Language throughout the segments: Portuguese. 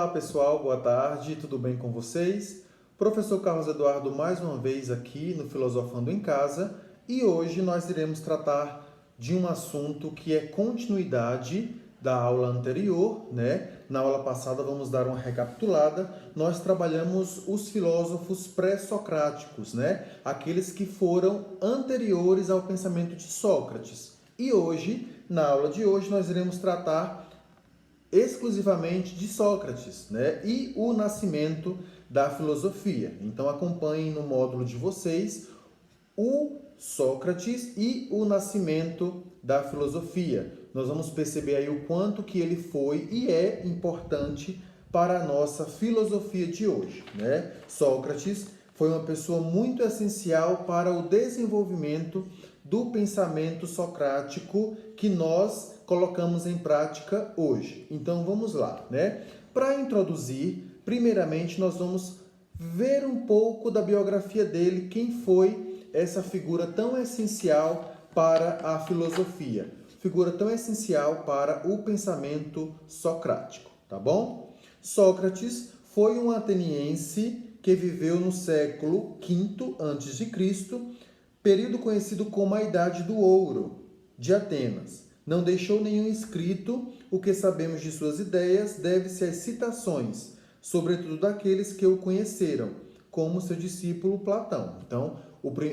Olá pessoal, boa tarde, tudo bem com vocês? Professor Carlos Eduardo mais uma vez aqui no Filosofando em Casa e hoje nós iremos tratar de um assunto que é continuidade da aula anterior, né? Na aula passada vamos dar uma recapitulada, nós trabalhamos os filósofos pré-socráticos, né? Aqueles que foram anteriores ao pensamento de Sócrates. E hoje, na aula de hoje, nós iremos tratar exclusivamente de Sócrates, né? E o nascimento da filosofia. Então acompanhem no módulo de vocês o Sócrates e o nascimento da filosofia. Nós vamos perceber aí o quanto que ele foi e é importante para a nossa filosofia de hoje, né? Sócrates foi uma pessoa muito essencial para o desenvolvimento do pensamento socrático que nós colocamos em prática hoje. Então vamos lá, né? Para introduzir, primeiramente nós vamos ver um pouco da biografia dele, quem foi essa figura tão essencial para a filosofia, figura tão essencial para o pensamento socrático, tá bom? Sócrates foi um ateniense que viveu no século V a.C., período conhecido como a Idade do Ouro de Atenas. Não deixou nenhum escrito, o que sabemos de suas ideias deve-se às citações, sobretudo daqueles que o conheceram, como seu discípulo Platão. Então,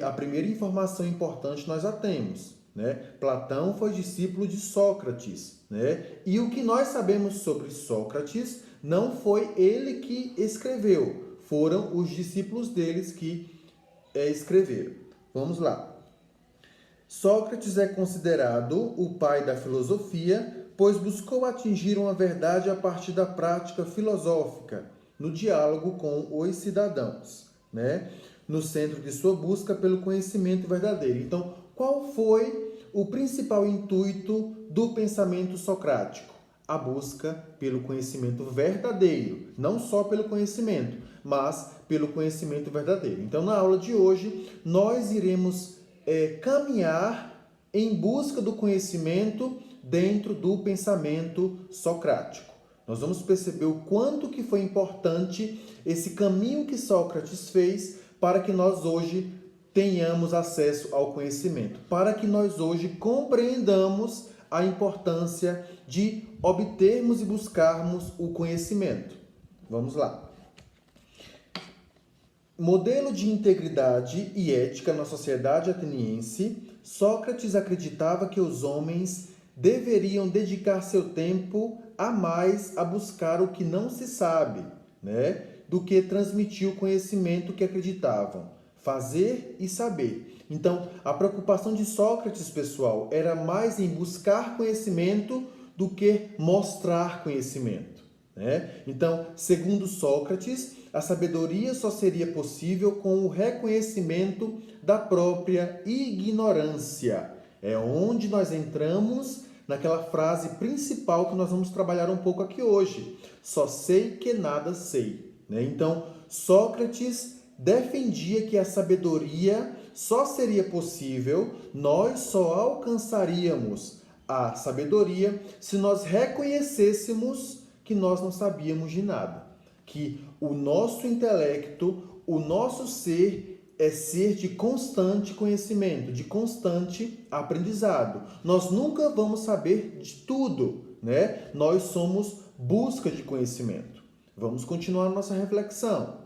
a primeira informação importante nós a temos, né? Platão foi discípulo de Sócrates, né? E o que nós sabemos sobre Sócrates não foi ele que escreveu, foram os discípulos deles que escreveram. Vamos lá. Sócrates é considerado o pai da filosofia, pois buscou atingir uma verdade a partir da prática filosófica, no diálogo com os cidadãos, né? No centro de sua busca pelo conhecimento verdadeiro. Então, qual foi o principal intuito do pensamento socrático? A busca pelo conhecimento verdadeiro, não só pelo conhecimento, mas pelo conhecimento verdadeiro. Então, na aula de hoje, nós iremos caminhar em busca do conhecimento dentro do pensamento socrático. Nós vamos perceber o quanto que foi importante esse caminho que Sócrates fez para que nós hoje tenhamos acesso ao conhecimento, para que nós hoje compreendamos a importância de obtermos e buscarmos o conhecimento. Vamos lá. Modelo de integridade e ética na sociedade ateniense, Sócrates acreditava que os homens deveriam dedicar seu tempo a mais a buscar o que não se sabe, né, do que transmitir o conhecimento que acreditavam, fazer e saber. Então, a preocupação de Sócrates, pessoal, era mais em buscar conhecimento do que mostrar conhecimento, né? Então, segundo Sócrates, a sabedoria só seria possível com o reconhecimento da própria ignorância. É onde nós entramos naquela frase principal que nós vamos trabalhar um pouco aqui hoje. Só sei que nada sei, né? Então, Sócrates defendia que a sabedoria só seria possível, nós só alcançaríamos a sabedoria se nós reconhecêssemos que nós não sabíamos de nada, que o nosso intelecto, o nosso ser é ser de constante conhecimento, de constante aprendizado. Nós nunca vamos saber de tudo, né? Nós somos busca de conhecimento. Vamos continuar nossa reflexão.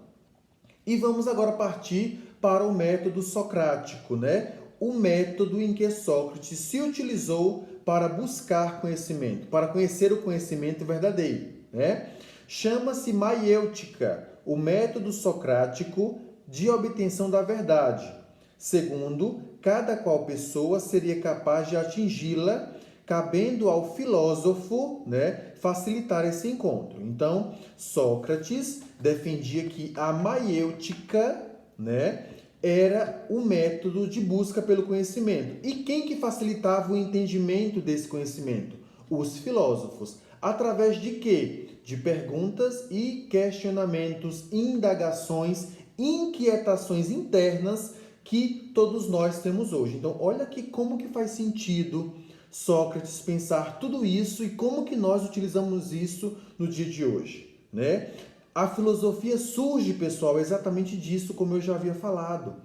E vamos agora partir para o método socrático, né? O método em que Sócrates se utilizou para buscar conhecimento, para conhecer o conhecimento verdadeiro, né? Chama-se maiêutica, o método socrático de obtenção da verdade. Segundo, cada qual pessoa seria capaz de atingi-la, cabendo ao filósofo, né, facilitar esse encontro. Então, Sócrates defendia que a maiêutica, né, era o método de busca pelo conhecimento. E quem que facilitava o entendimento desse conhecimento? Os filósofos. Através de quê? De perguntas e questionamentos, indagações, inquietações internas que todos nós temos hoje. Então, olha aqui como que faz sentido Sócrates pensar tudo isso e como que nós utilizamos isso no dia de hoje. né? A filosofia surge, pessoal, exatamente disso, como eu já havia falado,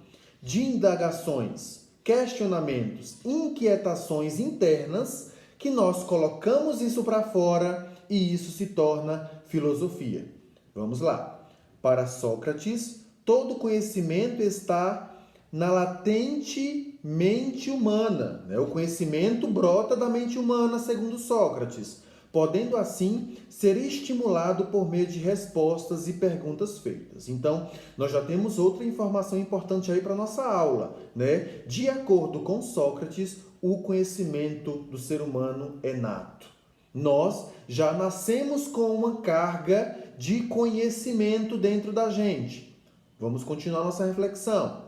de indagações, questionamentos, inquietações internas que nós colocamos isso para fora e isso se torna filosofia. Vamos lá. Para Sócrates, todo conhecimento está na latente mente humana, né? O conhecimento brota da mente humana, segundo Sócrates, podendo assim ser estimulado por meio de respostas e perguntas feitas. Então, nós já temos outra informação importante aí para nossa aula, né? De acordo com Sócrates, o conhecimento do ser humano é nato. Nós já nascemos com uma carga de conhecimento dentro da gente. Vamos continuar nossa reflexão.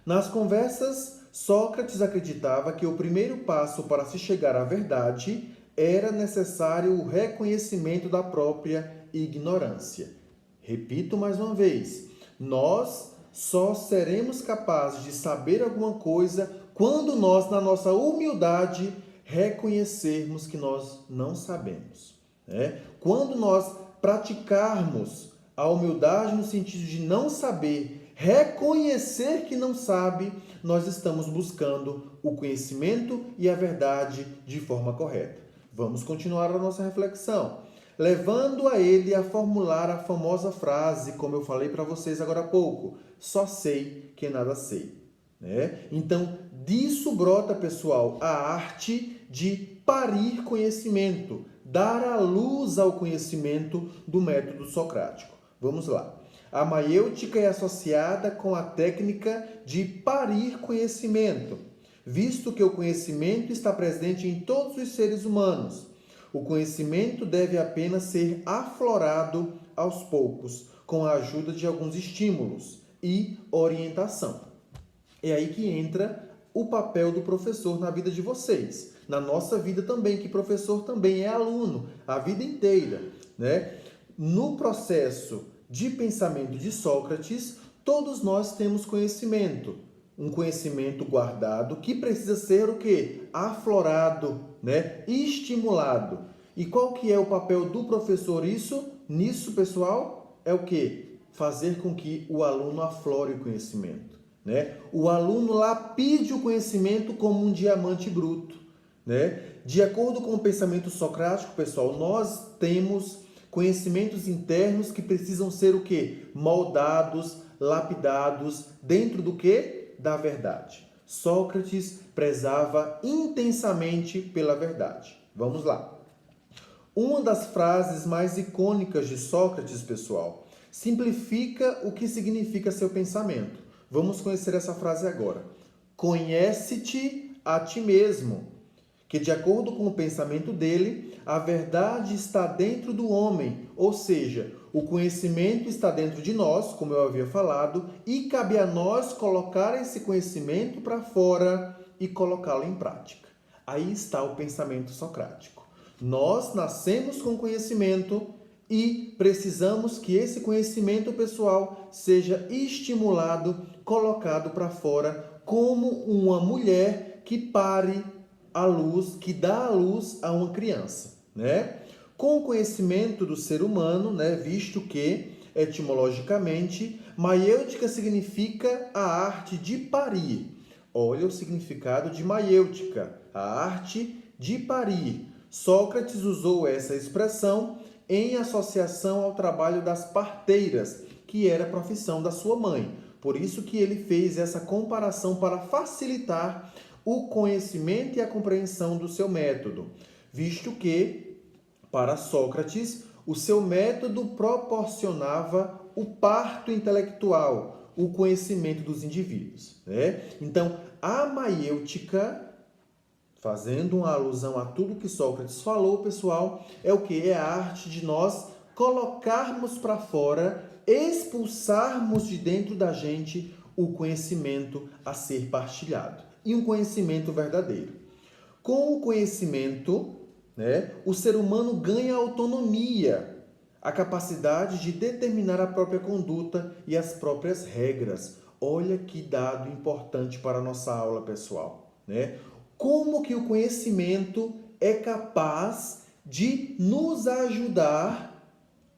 Nas conversas, Sócrates acreditava que o primeiro passo para se chegar à verdade era necessário o reconhecimento da própria ignorância. Repito mais uma vez, nós só seremos capazes de saber alguma coisa quando nós, na nossa humildade, reconhecermos que nós não sabemos, né? Quando nós praticarmos a humildade no sentido de não saber, reconhecer que não sabe, nós estamos buscando o conhecimento e a verdade de forma correta. Vamos continuar a nossa reflexão, levando a ele a formular a famosa frase, como eu falei para vocês agora há pouco, só sei que nada sei, né? Então, disso brota, pessoal, a arte de parir conhecimento, dar a luz ao conhecimento do método socrático. Vamos lá. A maiêutica é associada com a técnica de parir conhecimento, visto que o conhecimento está presente em todos os seres humanos. O conhecimento deve apenas ser aflorado aos poucos, com a ajuda de alguns estímulos e orientação. É aí que entra o papel do professor na vida de vocês, na nossa vida também, que professor também é aluno a vida inteira, né? No processo de pensamento de Sócrates, todos nós temos conhecimento, um conhecimento guardado que precisa ser o quê? Aflorado, né? Estimulado. E qual que é o papel do professor nisso, pessoal? É o quê? Fazer com que o aluno aflore o conhecimento, né? O aluno lapide o conhecimento como um diamante bruto, né? De acordo com o pensamento socrático, pessoal, nós temos conhecimentos internos que precisam ser o quê? Moldados, lapidados, dentro do quê? Da verdade. Sócrates prezava intensamente pela verdade. Vamos lá. Uma das frases mais icônicas de Sócrates, pessoal, simplifica o que significa seu pensamento. Vamos conhecer essa frase agora. Conhece-te a ti mesmo, que de acordo com o pensamento dele, a verdade está dentro do homem, ou seja, o conhecimento está dentro de nós, como eu havia falado, e cabe a nós colocar esse conhecimento para fora e colocá-lo em prática. Aí está o pensamento socrático. Nós nascemos com conhecimento e precisamos que esse conhecimento pessoal seja estimulado, colocado para fora, como uma mulher que pare a luz, que dá a luz a uma criança, né? Com o conhecimento do ser humano, né, visto que, etimologicamente, maiêutica significa a arte de parir. Olha o significado de maiêutica, a arte de parir. Sócrates usou essa expressão em associação ao trabalho das parteiras, que era a profissão da sua mãe. Por isso que ele fez essa comparação para facilitar o conhecimento e a compreensão do seu método, visto que, para Sócrates, o seu método proporcionava o parto intelectual, o conhecimento dos indivíduos, né? Então, a maiêutica, fazendo uma alusão a tudo que Sócrates falou, pessoal, é o que? É a arte de nós colocarmos para fora, expulsarmos de dentro da gente o conhecimento a ser partilhado. E um conhecimento verdadeiro. Com o conhecimento, né, o ser humano ganha autonomia, a capacidade de determinar a própria conduta e as próprias regras. Olha que dado importante para a nossa aula, pessoal, né? Como que o conhecimento é capaz de nos ajudar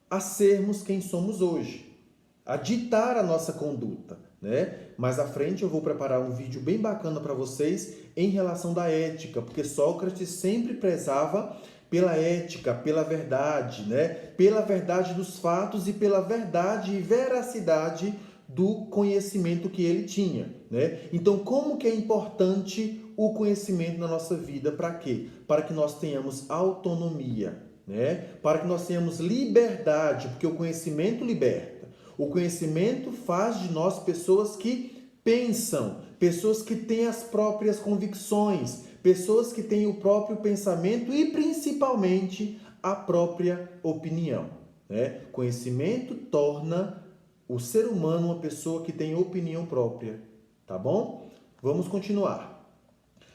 a sermos quem somos hoje, a ditar a nossa conduta, né? Mais à frente eu vou preparar um vídeo bem bacana para vocês em relação da ética, porque Sócrates sempre prezava pela ética, pela verdade, né? Pela verdade dos fatos e pela verdade e veracidade do conhecimento que ele tinha, né? Então, como que é importante o conhecimento na nossa vida? Para quê? Para que nós tenhamos autonomia, né? Para que nós tenhamos liberdade, porque o conhecimento liberta. O conhecimento faz de nós pessoas que pensam, pessoas que têm as próprias convicções, pessoas que têm o próprio pensamento e principalmente a própria opinião, né? Conhecimento torna o ser humano uma pessoa que tem opinião própria, tá bom? Vamos continuar.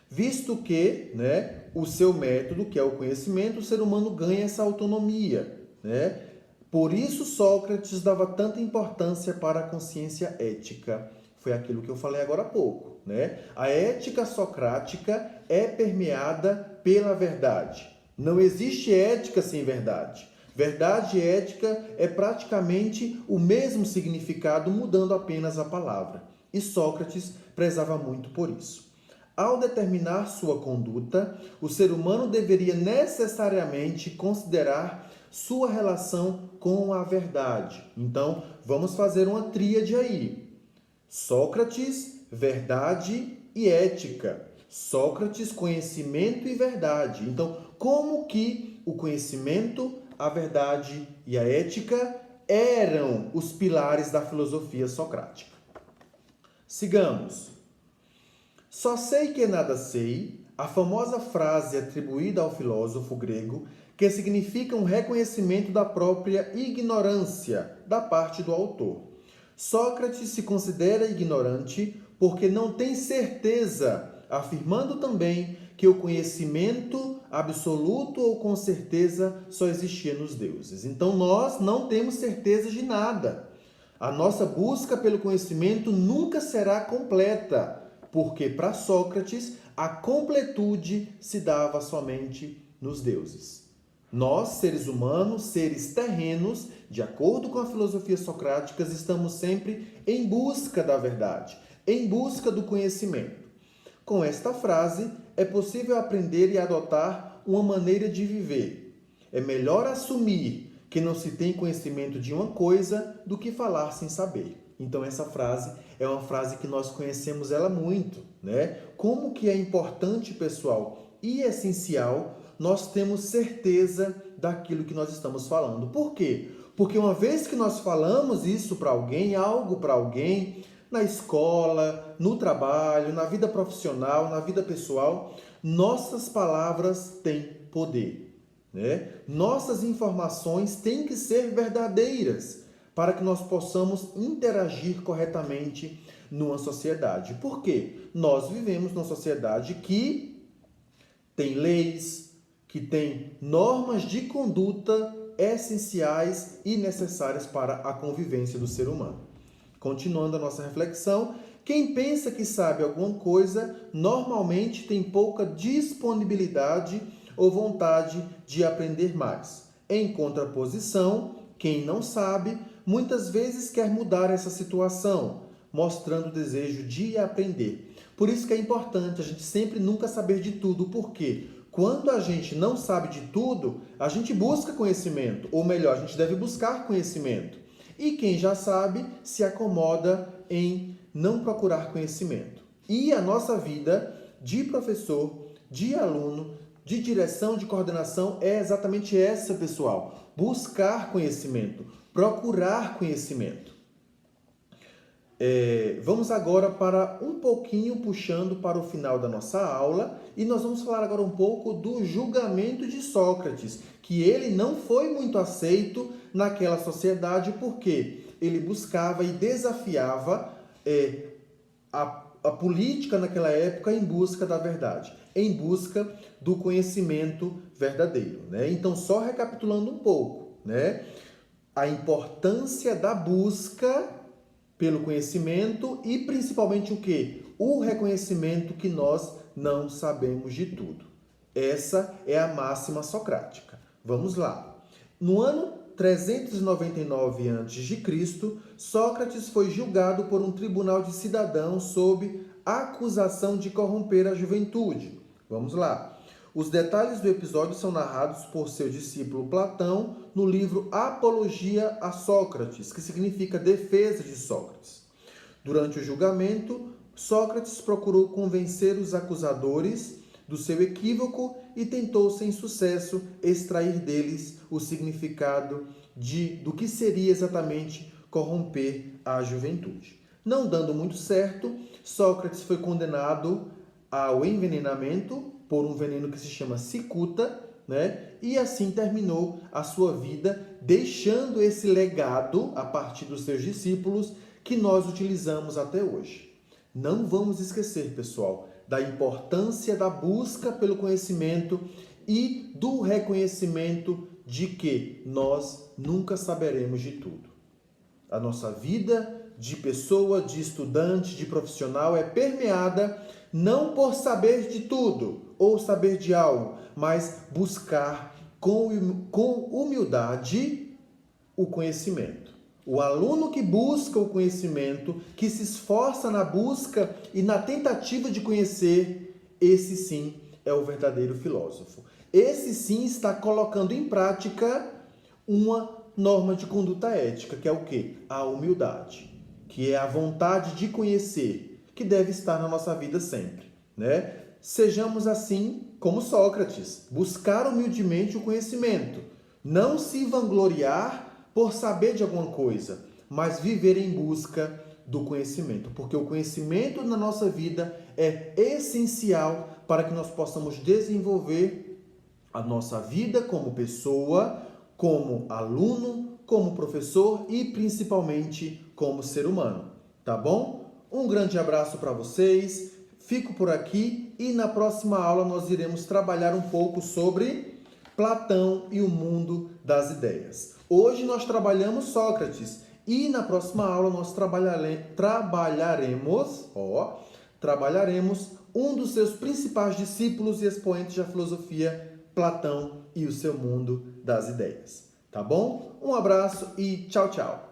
Visto que, né, o seu método, que é o conhecimento, o ser humano ganha essa autonomia, né? Por isso Sócrates dava tanta importância para a consciência ética. Foi aquilo que eu falei agora há pouco, né? A ética socrática é permeada pela verdade. Não existe ética sem verdade. Verdade e ética é praticamente o mesmo significado, mudando apenas a palavra. E Sócrates prezava muito por isso. Ao determinar sua conduta, o ser humano deveria necessariamente considerar sua relação com a verdade. Então, vamos fazer uma tríade aí. Sócrates, verdade e ética. Sócrates, conhecimento e verdade. Então, como que o conhecimento, a verdade e a ética eram os pilares da filosofia socrática? Sigamos. Só sei que nada sei, a famosa frase atribuída ao filósofo grego, que significa um reconhecimento da própria ignorância da parte do autor. Sócrates se considera ignorante porque não tem certeza, afirmando também que o conhecimento absoluto ou com certeza só existia nos deuses. Então nós não temos certeza de nada. A nossa busca pelo conhecimento nunca será completa, porque para Sócrates a completude se dava somente nos deuses. Nós, seres humanos, seres terrenos, de acordo com a filosofia socrática, estamos sempre em busca da verdade, em busca do conhecimento. Com esta frase, é possível aprender e adotar uma maneira de viver. É melhor assumir que não se tem conhecimento de uma coisa do que falar sem saber. Então essa frase é uma frase que nós conhecemos ela muito, né? Como que é importante, pessoal, e essencial nós temos certeza daquilo que nós estamos falando. Por quê? Porque uma vez que nós falamos isso para alguém, algo para alguém, na escola, no trabalho, na vida profissional, na vida pessoal, nossas palavras têm poder, né? Nossas informações têm que ser verdadeiras para que nós possamos interagir corretamente numa sociedade. Por quê? Nós vivemos numa sociedade que tem leis, que tem normas de conduta essenciais e necessárias para a convivência do ser humano. Continuando a nossa reflexão, quem pensa que sabe alguma coisa normalmente tem pouca disponibilidade ou vontade de aprender mais. Em contraposição, quem não sabe muitas vezes quer mudar essa situação, mostrando o desejo de aprender. Por isso que é importante a gente sempre nunca saber de tudo, porque quando a gente não sabe de tudo, a gente busca conhecimento, ou melhor, a gente deve buscar conhecimento. E quem já sabe se acomoda em não procurar conhecimento. E a nossa vida de professor, de aluno, de direção, de coordenação é exatamente essa, pessoal. Buscar conhecimento, procurar conhecimento. Vamos agora para um pouquinho puxando para o final da nossa aula e nós vamos falar agora um pouco do julgamento de Sócrates, que ele não foi muito aceito naquela sociedade porque ele buscava e desafiava a política naquela época em busca da verdade, em busca do conhecimento verdadeiro, né? Então, só recapitulando um pouco, né? A importância da busca pelo conhecimento e principalmente o quê? O reconhecimento que nós não sabemos de tudo. Essa é a máxima socrática. Vamos lá. No ano 399 a.C., Sócrates foi julgado por um tribunal de cidadãos sob acusação de corromper a juventude. Vamos lá. Os detalhes do episódio são narrados por seu discípulo Platão no livro Apologia a Sócrates, que significa defesa de Sócrates. Durante o julgamento, Sócrates procurou convencer os acusadores do seu equívoco e tentou, sem sucesso, extrair deles o significado do que seria exatamente corromper a juventude. Não dando muito certo, Sócrates foi condenado ao envenenamento por um veneno que se chama cicuta, né? E assim terminou a sua vida, deixando esse legado a partir dos seus discípulos que nós utilizamos até hoje. Não vamos esquecer, pessoal, da importância da busca pelo conhecimento e do reconhecimento de que nós nunca saberemos de tudo. A nossa vida de pessoa, de estudante, de profissional é permeada não por saber de tudo ou saber de algo, mas buscar com humildade o conhecimento. O aluno que busca o conhecimento, que se esforça na busca e na tentativa de conhecer, esse sim é o verdadeiro filósofo. Esse sim está colocando em prática uma norma de conduta ética, que é o quê? A humildade, que é a vontade de conhecer, que deve estar na nossa vida sempre, né? Sejamos assim como Sócrates, buscar humildemente o conhecimento, não se vangloriar por saber de alguma coisa, mas viver em busca do conhecimento, porque o conhecimento na nossa vida é essencial para que nós possamos desenvolver a nossa vida como pessoa, como aluno, como professor e principalmente como ser humano, tá bom? Um grande abraço para vocês, fico por aqui e na próxima aula nós iremos trabalhar um pouco sobre Platão e o mundo das ideias. Hoje nós trabalhamos Sócrates e na próxima aula nós trabalharemos um dos seus principais discípulos e expoentes da filosofia, Platão e o seu mundo das ideias. Tá bom? Um abraço e tchau, tchau!